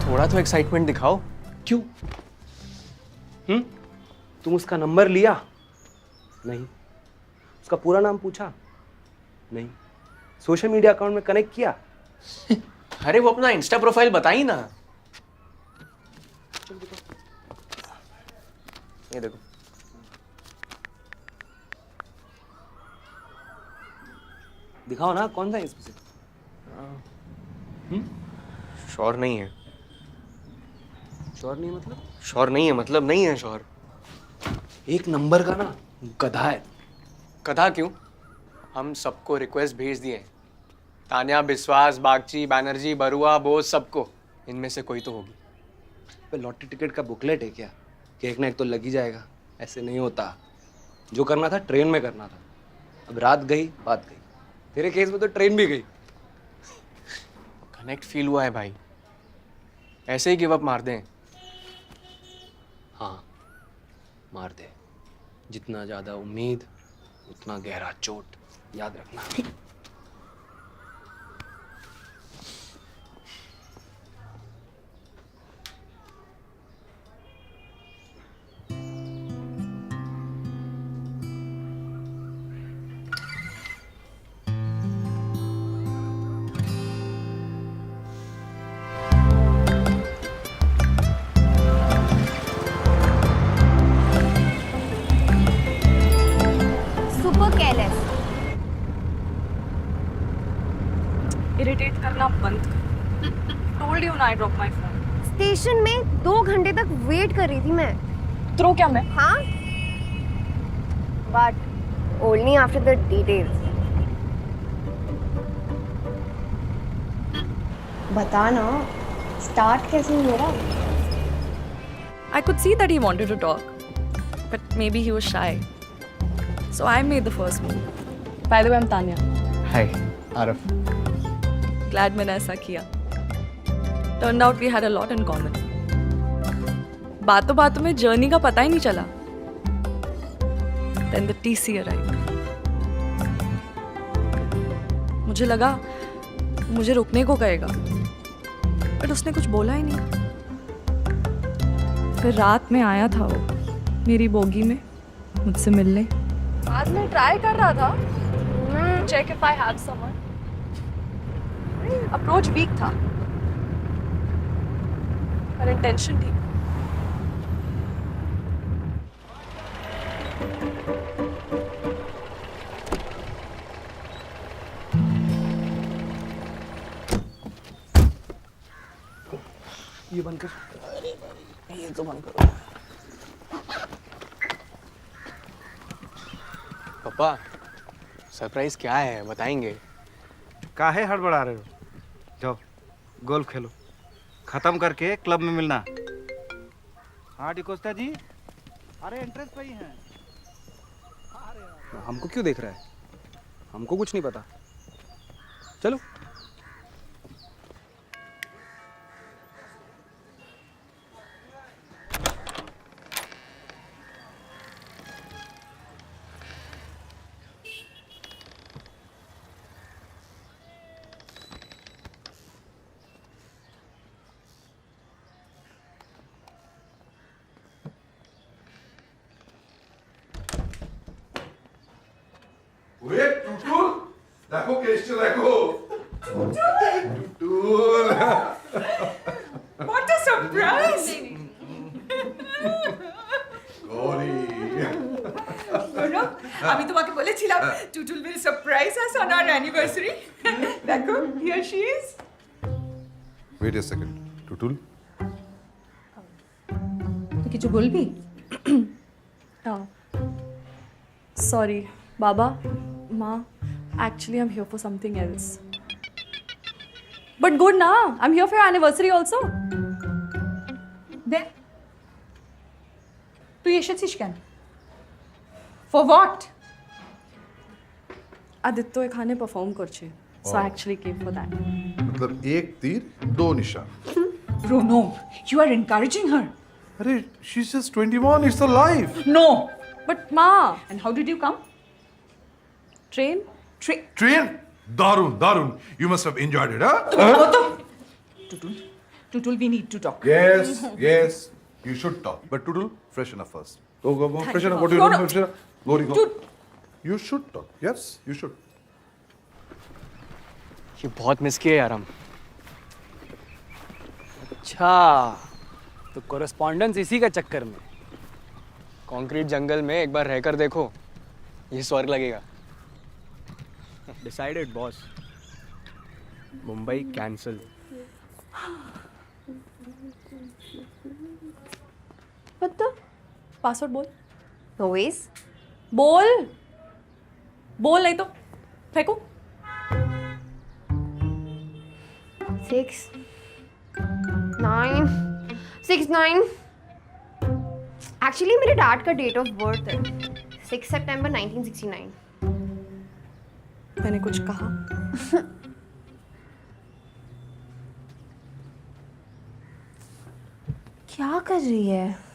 थोड़ा तो एक्साइटमेंट दिखाओ। क्यों? तुम उसका नंबर लिया? नहीं। उसका पूरा नाम पूछा? नहीं। सोशल मीडिया अकाउंट में कनेक्ट किया? अरे वो अपना इंस्टा प्रोफाइल बताई ना। ये देखो। दिखाओ ना, कौन सा है इसमें से? श्योर नहीं है। श्योर नहीं मतलब? श्योर नहीं है मतलब नहीं है श्योर। एक नंबर का ना गधा है। गधा क्यों? हम सबको रिक्वेस्ट भेज दिए। तान्या, बिस्वास, बागची, बैनर्जी, बरुआ, बोस, सबको। इनमें से कोई तो होगी। पे लॉटरी टिकट का बुकलेट है क्या कि एक ना एक तो लग ही जाएगा? ऐसे नहीं होता। जो करना था ट्रेन में करना था। अब रात गई बात गई। तेरे केस में तो ट्रेन भी गई। कनेक्ट फील हुआ है भाई। ऐसे ही गिव अप मार दें? हाँ, मार दे। जितना ज्यादा उम्मीद उतना गहरा चोट, याद रखना। Super careless. इरिटेट करना बंद कर। टोल्ड यू ना आई ड्रॉप माय फोन। स्टेशन में 2 घंटे तक वेट कर रही थी मैं। थ्रो क्या मैं? हाँ, but only after the details. बता ना, स्टार्ट कैसे हुआ मेरा? I could see that he wanted to talk, but maybe he was shy. So I made the first move. By the way, I'm Tanya. Hi Arif. Glad मैंने ऐसा किया. Turned out we had a lot in common. बातों बातों में journey का पता ही नहीं चला. Then the TC arrived. मुझे लगा मुझे रुकने को कहेगा, बट उसने कुछ बोला ही नहीं. फिर रात में आया था वो मेरी बोगी में मुझसे मिलने. बाद में ट्राई कर रहा था check if I have someone. Approach weak था पर इंटेंशन ठीक. ये बंद कर। ये तो बंद करो। पापा, सरप्राइज क्या है बताएंगे? काहे हड़बड़ा रहे हो? जाओ गोल्फ खेलो, खत्म करके क्लब में मिलना. हाँ डिकोस्टा जी, अरे एंट्रेंस पे ही हैं. हमको क्यों देख रहा है? हमको कुछ नहीं पता. चलो. ওরে টুটুল, দেখো কে এসছে দেখো. Tutul, What a surprise! Gauri. আমি তোমাকে বলেছিলাম Tutul will surprise us on our anniversary. দেখো, here she is. Wait a second. Tutul, তুই কিছু বলবি? সরি বাবা, মা, actually I'm here for something else. But good na, I'm here for your anniversary also. Then তুই এসেছিস কেন? For what? আদিত্য এখানে পারফর্ম করছে, so I actually came for that. मतलब एक तीर दो निशान. Bro, no. You are encouraging her. अरे she's just 21, it's a life. No. But ma, And how did you come? train? Train? दारुण, दारुण. You must have enjoyed it, huh? তুমি বলো তো Tutul, Tutul, we need to talk. Yes, yes, you should talk. But Tudul, freshen up first. Go, freshen up. What do you No, do? no. Freshen up. Glory, go. Tut- You should talk. Yes, you should. ये बहुत miss किए यार हम। अच्छा, तो correspondence इसी का चक्कर में। कंक्रीट जंगल में एक बार रहकर देखो, ये स्वर्ग लगेगा। Decided boss. Mumbai cancel. What the? Password बोल। No ways. बोल बोल नहीं तो फेंको। 6, 9, 6, 9. Actually मेरे डैड का डेट ऑफ बर्थ है 6 सितंबर 1969. मैंने कुछ कहा? क्या कर रही है?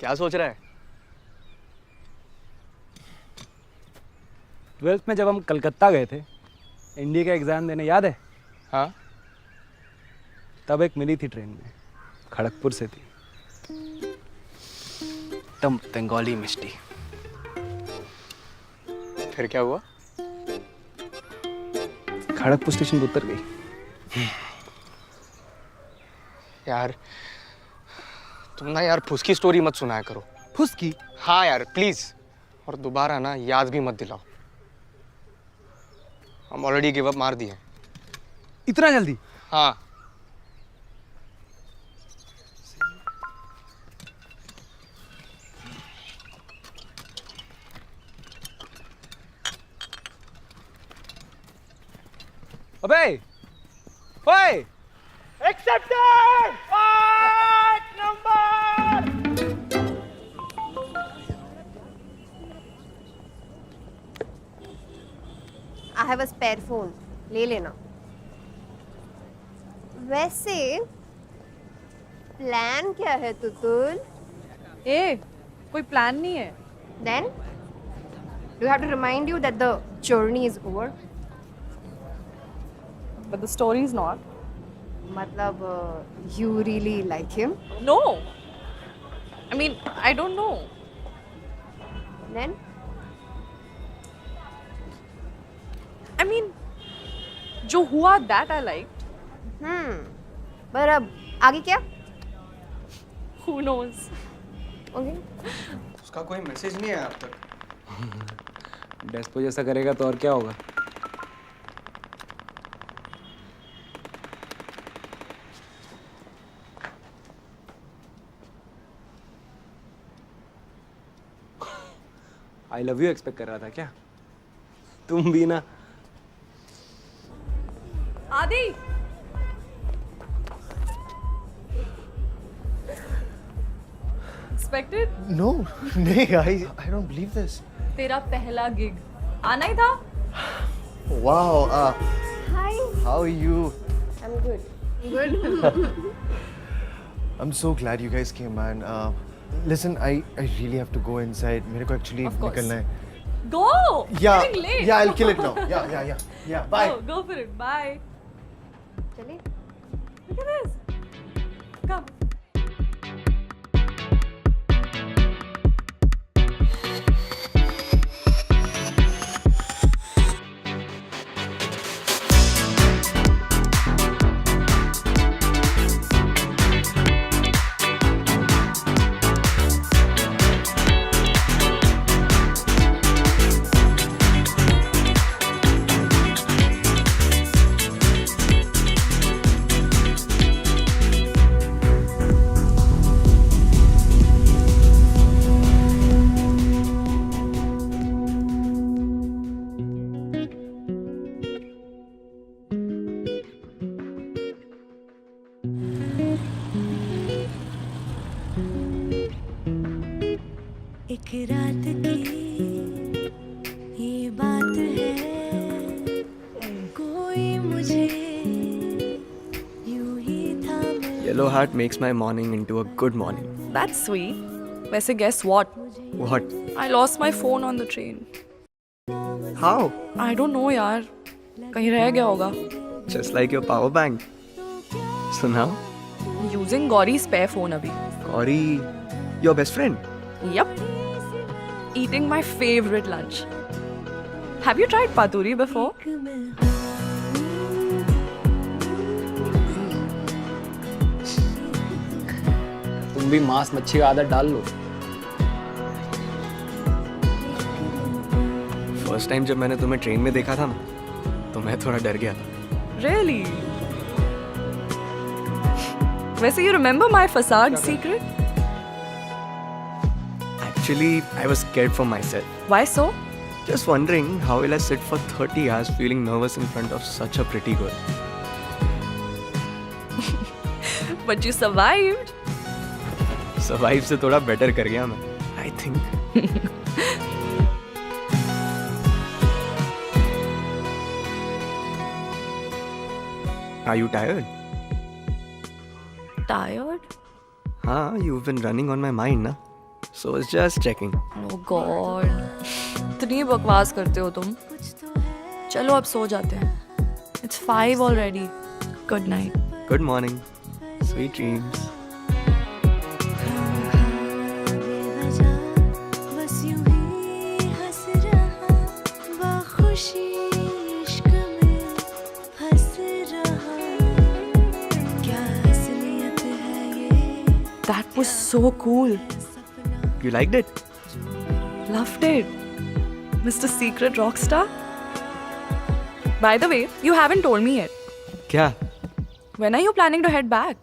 क्या सोच रहा है? 12th में जब हम कलकत्ता गए थे, इंडी का एग्ज़ाम देने, याद है? हाँ, तब एक मिली थी ट्रेन में, खड़गपुर से थी। एकदम बंगाली मिष्टी। फिर क्या हुआ? खड़गपुर स्टेशन पे उतर गई। यार तुम ना यार फुसकी स्टोरी मत सुनाया करो। फुसकी? हाँ यार प्लीज, और दोबारा ना याद भी मत दिलाओ। हम ऑलरेडी गिव अप मार दिए। इतना जल्दी? हाँ, अबे ओए, I have a spare phone. ले लेना। वैसे प्लान क्या है तुतुल? ए, कोई प्लान नहीं है। Then do you have to remind you that the journey is over? But the story is not. मतलब you really like him? No. I mean, I don't know. Then I mean, जो हुआ that I liked. पर अब आगे क्या? Who knows? Okay. उसका कोई message नहीं आया अब तक। डेस्पो जैसा करेगा तो और क्या होगा? आई लव यू एक्सपेक्ट कर रहा था क्या? तुम भी ना। आदि, expected? No, नहीं, I don't believe this. तेरा पहला गिग आना ही था। Wow, Hi. how are you? I'm good. Good. I'm so glad you guys came, man. Listen, I really have to go inside. मेरे को actually Of course. निकलना है. Go. Yeah, Getting late. yeah, I'll kill it now. Yeah. Bye. Go for it. Bye. चलिए. Look at this. Come. Yellow heart makes my morning into a good morning. That's sweet. वैसे guess what? What? I lost my phone on the train. How? I don't know यार. कहीं रह गया होगा. Just like your power bank. So now, Using Gauri's spare phone अभी. Gauri, your best friend. Yup. Eating my favorite lunch. Have you tried paturi before? तुम भी मांस मच्छी का आदत डाल लो. फर्स्ट टाइम जब मैंने तुम्हें ट्रेन में देखा था ना, तो मैं थोड़ा डर गया था. Really? वैसे you remember my facade secret? Actually, I was scared for myself. Why so? Just wondering how will I sit for 30 hours feeling nervous in front of such a pretty girl. But you survived. Survive से थोड़ा better कर गया मैं. I think. Are you tired? Tired? हाँ, you've been running on my mind ना. So it's just checking. Oh God. इतनी बकवास करते हो तुम. चलो अब सो जाते हैं. It's 5 already. Good night. Good morning. Sweet dreams. That was so cool. You liked it? Loved it. Mr. Secret Rockstar. By the way, you haven't told me yet. क्या? When are you planning to head back?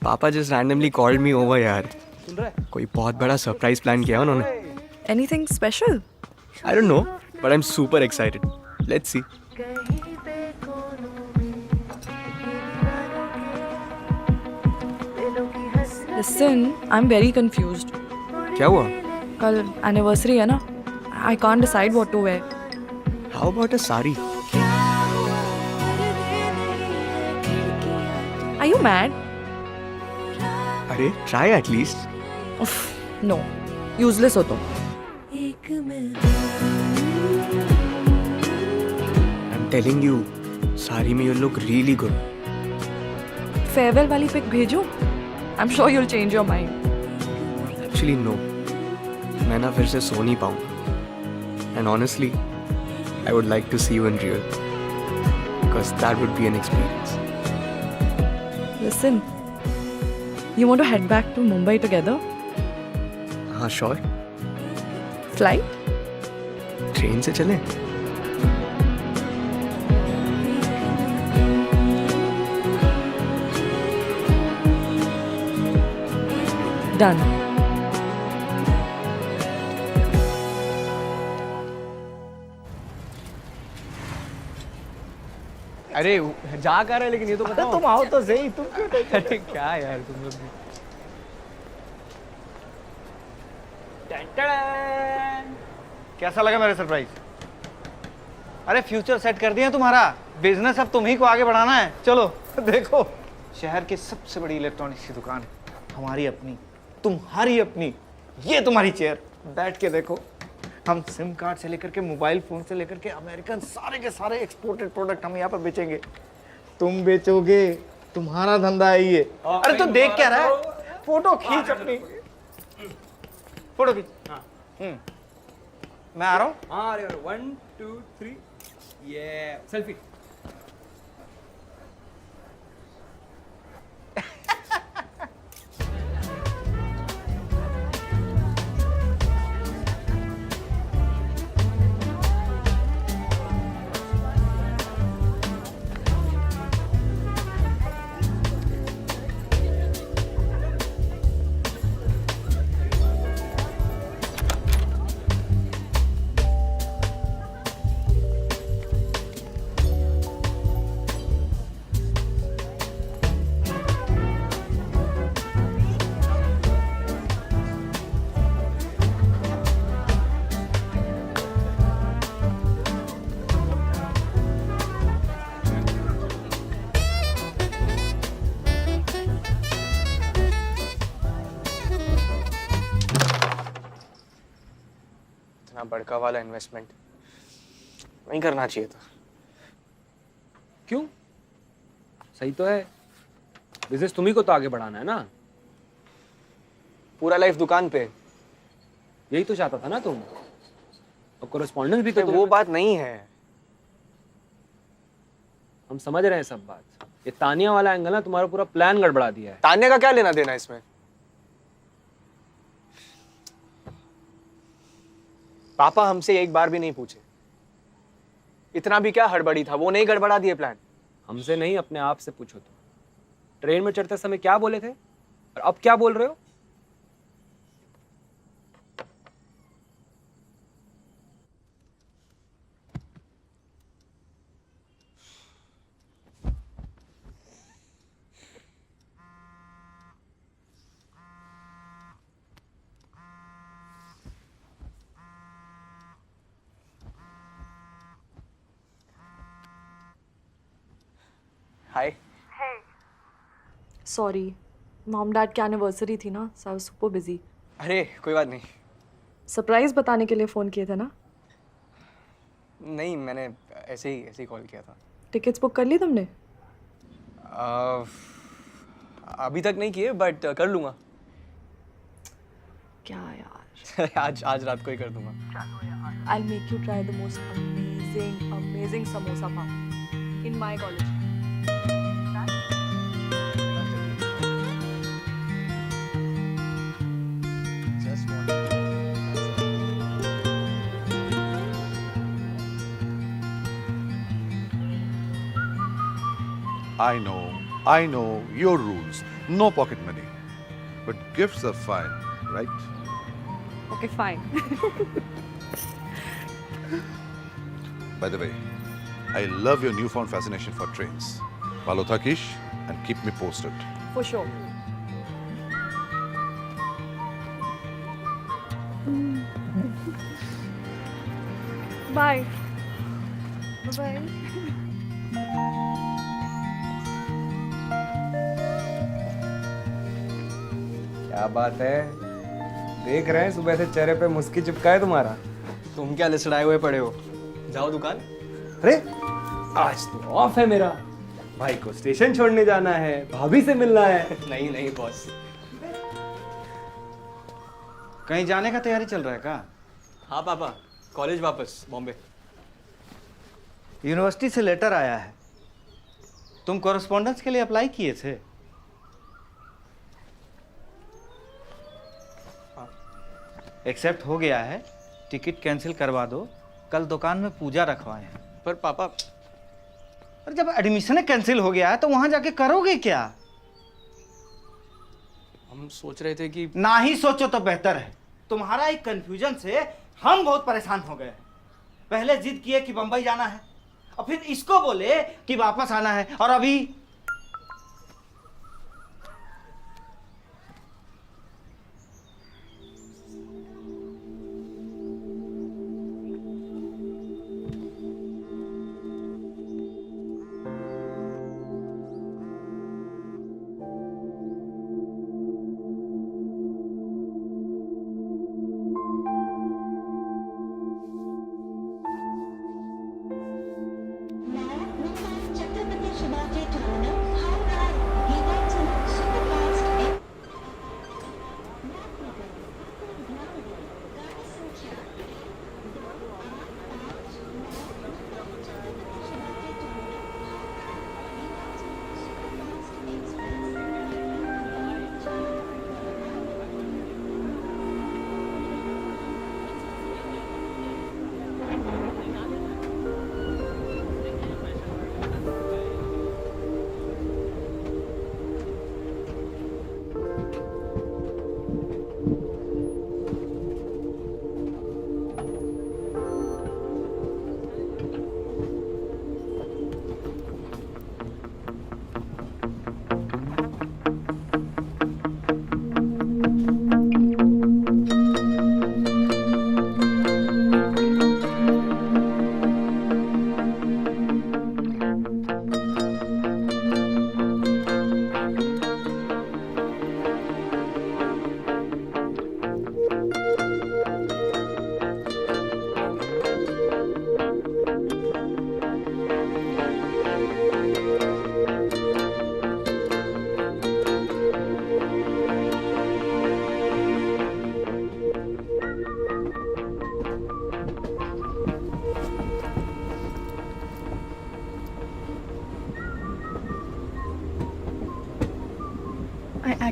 पापा just randomly called me over यार. कोई बहुत बड़ा surprise plan किया उन्होंने. Anything special? I don't know, but I'm super excited. Let's see. Listen, I'm very confused. क्या हुआ? कल anniversary है ना? I can't decide what to wear. How about a sari? Are you mad? अरे try at least. Uff, no. Useless हो तुम. I'm telling you, sari में you look really good. Farewell वाली pic भेजूं? I'm sure you'll change your mind. Actually no. मैं ना फिर से सो नहीं पाऊँ. And honestly, I would like to see you in real. Because that would be an experience. Listen, you want to head back to Mumbai together? हाँ sure. Flight? Train से चलें? Done. अरे जा कर रहे लेकिन ये तो बताओ. तुम आओ तो सही. तुम क्यों टेंशन? अरे क्या यार तुम लोग. कैसा लगा मेरा सरप्राइज? अरे फ्यूचर सेट कर दिया तुम्हारा. बिजनेस अब तुम्ही को आगे बढ़ाना है. चलो देखो, शहर की सबसे बड़ी इलेक्ट्रॉनिक्स की दुकान है हमारी अपनी, तुम्हारी अपनी. ये तुम्हारी चेयर, बैठ के देखो. हम सिम कार्ड से लेकर के मोबाइल फोन से लेकर के अमेरिकन सारे के सारे एक्सपोर्टेड प्रोडक्ट हम यहाँ पर बेचेंगे. तुम बेचोगे, तुम्हारा धंधा है ये. अरे तू देख क्या रहा है? फोटो खींच अपनी. फोटो खींच. मैं आ रहा हूँ. हाँ अरे 1 2 3 ये सेल्फी. बड़का वाला इन्वेस्टमेंट नहीं करना चाहिए था। क्यों? सही तो है, बिजनेस तुम्ही को तो आगे बढ़ाना है ना। पूरा लाइफ दुकान पे, यही तो चाहता था ना तुम, और कोरेस्पॉन्डेंस भी तो वो बात नहीं है। हम समझ रहे हैं सब बात। ये तानिया वाला एंगल ना तुम्हारा पूरा प्लान गड़बड़ा दिया है। तान्या का क्या लेना देना इसमें? पापा हमसे एक बार भी नहीं पूछे, इतना भी क्या हड़बड़ी था, वो नहीं गड़बड़ा दिए प्लान। हमसे नहीं, अपने आप से पूछो तुम। ट्रेन में चढ़ते समय क्या बोले थे और अब क्या बोल रहे हो? हाय। सॉरी, मॉम डैड की एनिवर्सरी थी ना, सो आई वाज सुपर बिजी। अरे कोई बात नहीं। सरप्राइज बताने के लिए फ़ोन किए थे ना? नहीं, मैंने ऐसे ही कॉल किया था। टिकट्स बुक कर ली तुमने? अभी तक नहीं किए, बट कर लूँगा। क्या यार। आज रात को ही कर दूंगा। I'll make you try the most amazing samosa pav in my college. Just one. I know your rules. No pocket money. But gifts are fine, right? Okay, fine. By the way, I love your newfound fascination for trains. Follow Thakish and keep me posted. For sure. Bye. Bye-bye. क्या बात है, देख रहे हैं सुबह से चेहरे पे मुस्की चिपका है तुम्हारा। तुम क्या लिसड़ाए हुए पड़े हो? जाओ दुकान। अरे आज तो ऑफ है मेरा, भाई को स्टेशन छोड़ने जाना है, भाभी से मिलना है। नहीं बॉस। कहीं जाने का तैयारी चल रहा है क्या? हाँ पापा, कॉलेज वापस बॉम्बे। यूनिवर्सिटी से लेटर आया है, तुम कॉरेस्पॉन्डेंस के लिए अप्लाई किए थे? एक्सेप्ट हो गया है, टिकट कैंसिल करवा दो, कल दुकान में पूजा रखवाए हैं। पर पापा, और जब एडमिशन कैंसिल हो गया है तो वहां जाके करोगे क्या? हम सोच रहे थे कि ना ही सोचो तो बेहतर है। तुम्हारा एक कंफ्यूजन से हम बहुत परेशान हो गए। पहले जिद किए कि बंबई जाना है, और फिर इसको बोले कि वापस आना है, और अभी छत्रपति शिवाजी टर्मिनल हावड़ा गीतांजलि सुपरफास्ट गाड़ी संख्या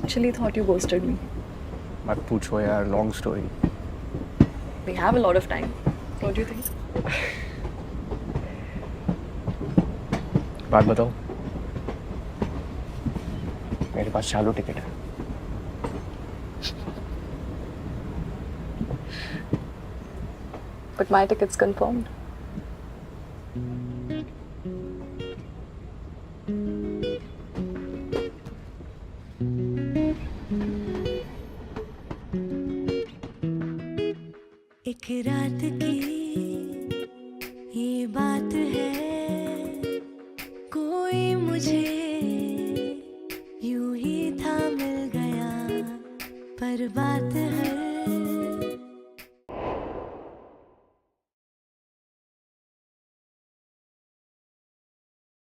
actually thought you ghosted me. मत पूछो यार, long story. We have a lot of time, don't you think? बात बताओ. मेरे पास चालू टिकट है. But my ticket's confirmed. एक रात की ये बात है, कोई मुझे यूं ही था मिल गया, पर बात है